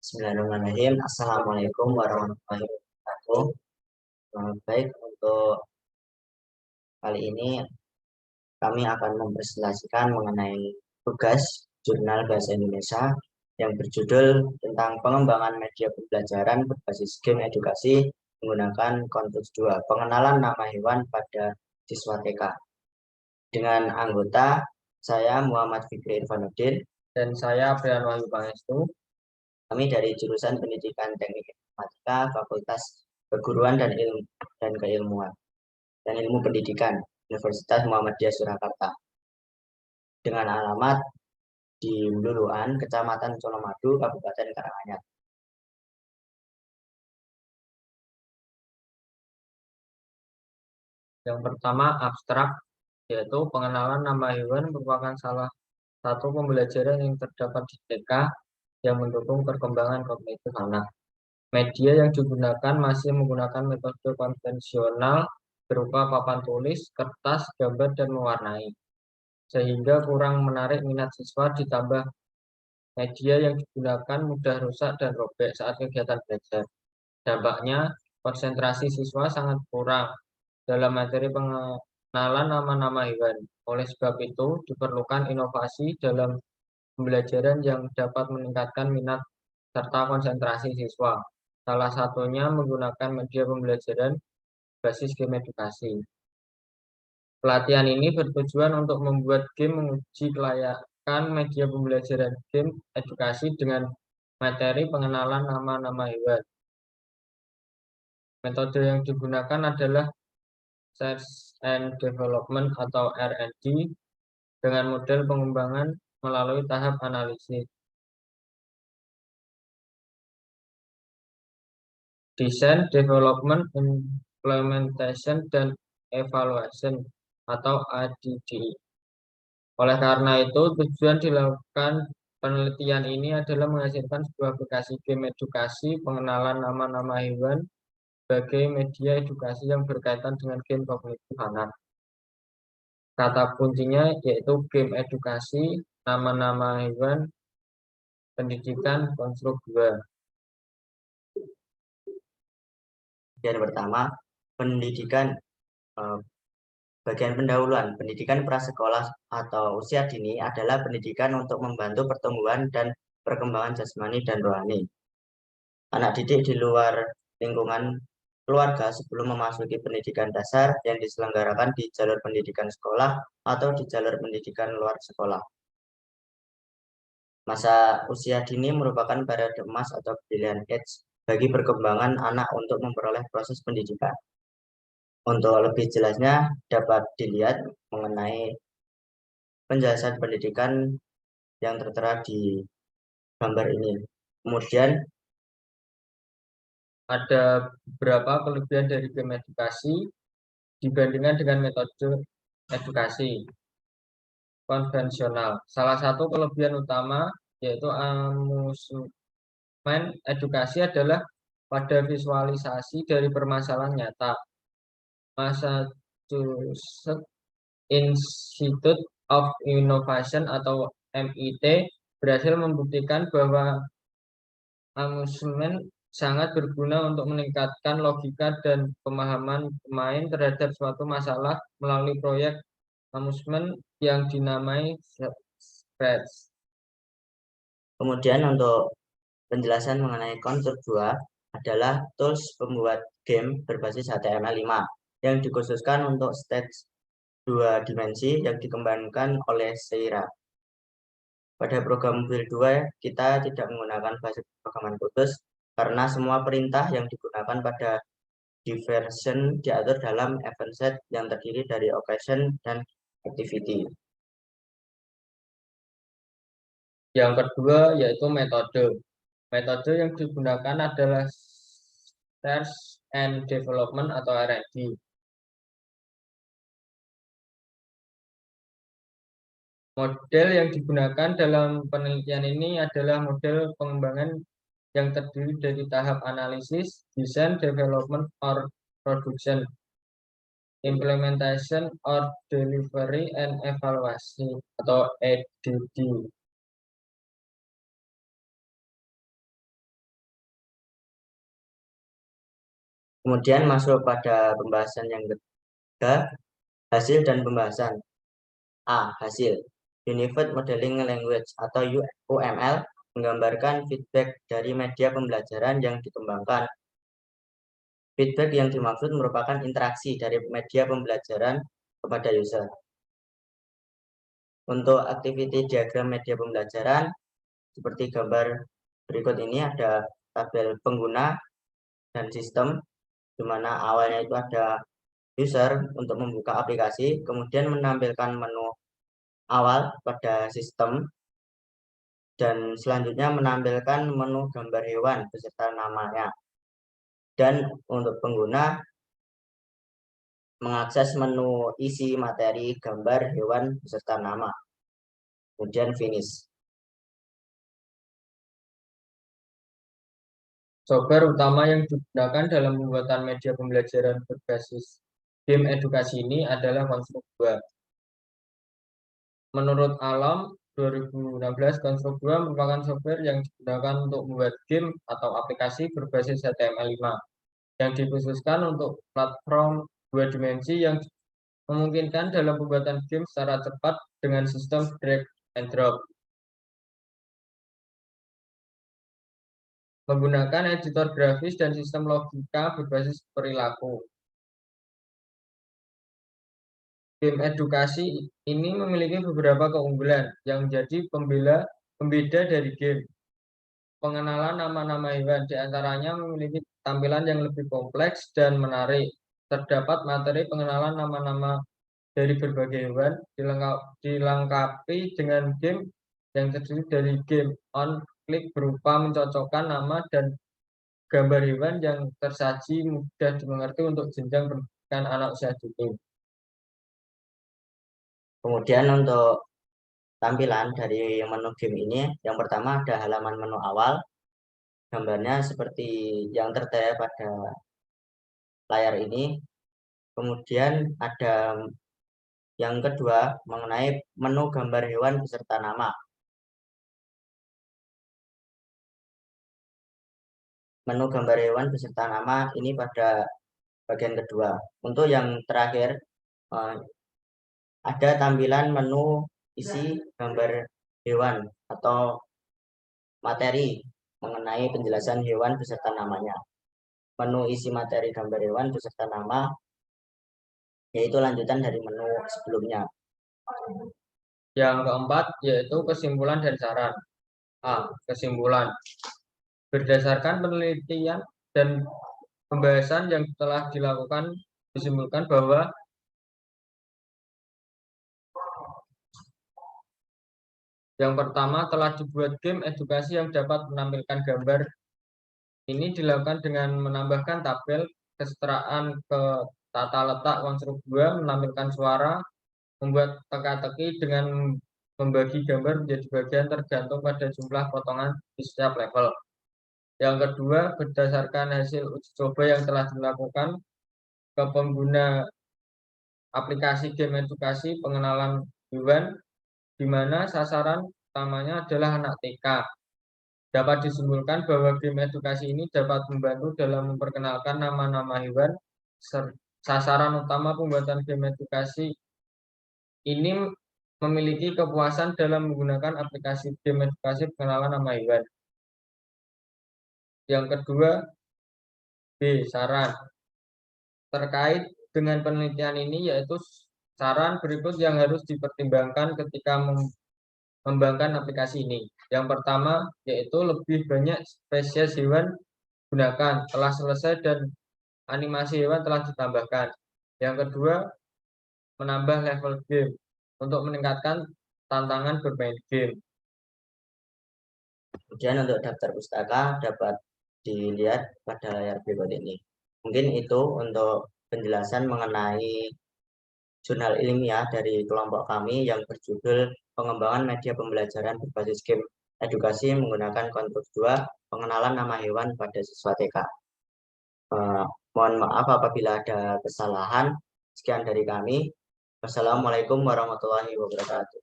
Bismillahirrahmanirrahim. Assalamualaikum warahmatullahi wabarakatuh. Baik, untuk kali ini kami akan mempresentasikan mengenai tugas jurnal bahasa Indonesia yang berjudul tentang pengembangan media pembelajaran berbasis game edukasi menggunakan konteks 2, pengenalan nama hewan pada siswa TK. Dengan anggota saya Muhammad Fikri Irfanuddin dan saya Brian Wahyu Pangestu. Kami dari jurusan Pendidikan Teknik Informatika, Fakultas Perguruan dan Keilmuan dan Ilmu Pendidikan, Universitas Muhammadiyah Surakarta. Dengan alamat di Luluan, Kecamatan Colomadu, Kabupaten Karanganyar. Yang pertama, abstrak, yaitu pengenalan nama hewan merupakan salah satu pembelajaran yang terdapat di TK yang mendukung perkembangan kognitif anak. Media yang digunakan masih menggunakan metode konvensional berupa papan tulis, kertas, gambar, dan mewarnai, sehingga kurang menarik minat siswa. Ditambah media yang digunakan mudah rusak dan robek saat kegiatan belajar. Dampaknya, konsentrasi siswa sangat kurang dalam materi pengenalan nama-nama hewan. Oleh sebab itu, diperlukan inovasi dalam pembelajaran yang dapat meningkatkan minat serta konsentrasi siswa. Salah satunya menggunakan media pembelajaran basis game edukasi. Pelatihan ini bertujuan untuk membuat game menguji kelayakan media pembelajaran game edukasi dengan materi pengenalan nama-nama hewan. Metode yang digunakan adalah Research and Development atau R&D dengan model pengembangan melalui tahap analisis, Design, Development, Implementation, dan Evaluation atau ADDI. Oleh karena itu, tujuan dilakukan penelitian ini adalah menghasilkan sebuah aplikasi game edukasi pengenalan nama-nama hewan sebagai media edukasi yang berkaitan dengan game kognitif anak. Kata kuncinya yaitu game edukasi, nama-nama hewan, pendidikan, konstruk 2. Yang pertama, pendidikan bagian pendahuluan. Pendidikan prasekolah atau usia dini adalah pendidikan untuk membantu pertumbuhan dan perkembangan jasmani dan rohani anak didik di luar lingkungan keluarga sebelum memasuki pendidikan dasar yang diselenggarakan di jalur pendidikan sekolah atau di jalur pendidikan luar sekolah. Masa usia dini merupakan periode emas atau brilliant age bagi perkembangan anak untuk memperoleh proses pendidikan. Untuk lebih jelasnya dapat dilihat mengenai penjelasan pendidikan yang tertera di gambar ini. Kemudian ada beberapa kelebihan dari game edukasi dibandingkan dengan metode edukasi konvensional. Salah satu kelebihan utama yaitu amusement edukasi adalah pada visualisasi dari permasalahan nyata. Massachusetts Institute of Innovation atau MIT berhasil membuktikan bahwa amusement sangat berguna untuk meningkatkan logika dan pemahaman pemain terhadap suatu masalah melalui proyek amusement yang dinamai Scratch. Kemudian untuk penjelasan mengenai kontur 2 adalah tools pembuat game berbasis HTML5 yang dikhususkan untuk stage 2 dimensi yang dikembangkan oleh Seira. Pada program Build 2 kita tidak menggunakan basis programan khusus karena semua perintah yang digunakan pada diversion diatur dalam event set yang terdiri dari occasion dan activity. Yang kedua yaitu metode. Metode yang digunakan adalah Research and Development atau R&D. Model yang digunakan dalam penelitian ini adalah model pengembangan yang terdiri dari tahap analisis, design, development, or production, implementation, or delivery, and evaluasi atau EDD. Kemudian masuk pada pembahasan yang ketiga, hasil dan pembahasan. A. Hasil. Unified Modeling Language atau UML menggambarkan feedback dari media pembelajaran yang dikembangkan. Feedback yang dimaksud merupakan interaksi dari media pembelajaran kepada user. Untuk activity diagram media pembelajaran, seperti gambar berikut ini ada tabel pengguna dan sistem, di mana awalnya itu ada user untuk membuka aplikasi, kemudian menampilkan menu awal pada sistem, dan selanjutnya menampilkan menu gambar hewan beserta namanya. Dan untuk pengguna mengakses menu isi materi gambar hewan beserta nama. Kemudian finish. Software utama yang digunakan dalam pembuatan media pembelajaran berbasis game edukasi ini adalah Konstruk 2. Menurut Alam 2016, Konstruk 2 merupakan software yang digunakan untuk membuat game atau aplikasi berbasis HTML5 yang dikhususkan untuk platform 2 dimensi yang memungkinkan dalam pembuatan game secara cepat dengan sistem drag and drop. Menggunakan editor grafis dan sistem logika berbasis perilaku. Game edukasi ini memiliki beberapa keunggulan yang menjadi pembeda dari game. Pengenalan nama-nama hewan diantaranya memiliki tampilan yang lebih kompleks dan menarik. Terdapat materi pengenalan nama-nama dari berbagai hewan dilengkapi dengan game yang terdiri dari game on klik berupa mencocokkan nama dan gambar hewan yang tersaji mudah dimengerti untuk jenjang pendidikan anak usia dini. Kemudian untuk tampilan dari menu game ini, yang pertama ada halaman menu awal, gambarnya seperti yang tertera pada layar ini. Kemudian ada yang kedua mengenai menu gambar hewan beserta nama. Menu gambar hewan beserta nama ini pada bagian kedua. Untuk yang terakhir, ada tampilan menu isi gambar hewan atau materi mengenai penjelasan hewan beserta namanya. Menu isi materi gambar hewan beserta nama yaitu lanjutan dari menu sebelumnya. Yang keempat yaitu kesimpulan dan saran. A. Kesimpulan. Berdasarkan penelitian dan pembahasan yang telah dilakukan, disimpulkan bahwa yang pertama, telah dibuat game edukasi yang dapat menampilkan gambar. Ini dilakukan dengan menambahkan tabel kesetaraan ke tata letak Konstruk 2, menampilkan suara, membuat teka-teki dengan membagi gambar menjadi bagian tergantung pada jumlah potongan di setiap level. Yang kedua, berdasarkan hasil uji coba yang telah dilakukan ke pengguna aplikasi game edukasi pengenalan hewan, di mana sasaran utamanya adalah anak TK. Dapat disimpulkan bahwa game edukasi ini dapat membantu dalam memperkenalkan nama-nama hewan. Sasaran utama pembuatan game edukasi ini memiliki kepuasan dalam menggunakan aplikasi game edukasi pengenalan nama hewan. Yang kedua, B. Saran. Terkait dengan penelitian ini yaitu saran berikut yang harus dipertimbangkan ketika mengembangkan aplikasi ini. Yang pertama yaitu lebih banyak spesies hewan gunakan, telah selesai dan animasi hewan telah ditambahkan. Yang kedua, menambah level game untuk meningkatkan tantangan bermain game. Kemudian untuk daftar pustaka dapat dilihat pada layar berikut ini. Mungkin itu untuk penjelasan mengenai jurnal ilmiah dari kelompok kami yang berjudul Pengembangan Media Pembelajaran Berbasis Game Edukasi Menggunakan Konstruk 2, Pengenalan Nama Hewan pada Siswa TK. Mohon maaf apabila ada kesalahan. Sekian dari kami. Wassalamualaikum warahmatullahi wabarakatuh.